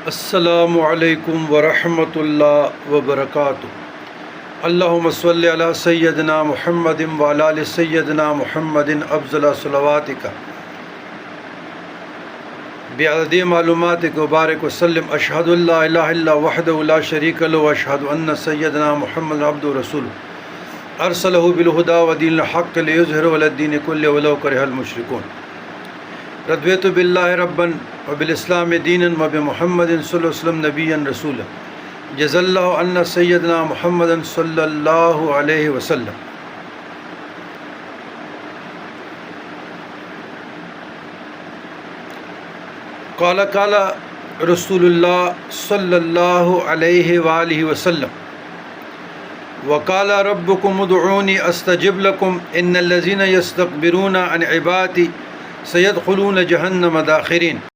السلام علیکم ورحمۃ اللہ وبرکاتہ۔ اللہم صلی علی سیدنا محمد وعلی آل سیدنا محمد افضل صلواتک بعدد معلوماتک وبارک وسلم۔ اشہد ان لا الہ الا وحدہ لا شریک لہ واشہد ان سیدنا محمد عبدہ ورسولہ ارسلہ بالہدی ودین الحق لیظہرہ علی الدین کلہ ولو کرہ المشرکون۔ رضیت باللہ ربا وبالاسلام دینا وبمحمد صلی اللہ علیہ وسلم نبیا رسولا جزا اللہ عنا سیدنا محمد صلی اللہ علیہ وسلم۔ قال رسول اللہ صلی اللہ علیہ وآلہ وسلم وقال ربکم ادعونی استجب لکم ان الذین یستکبرون عن عبادتی سیدخلون جہنم داخرین۔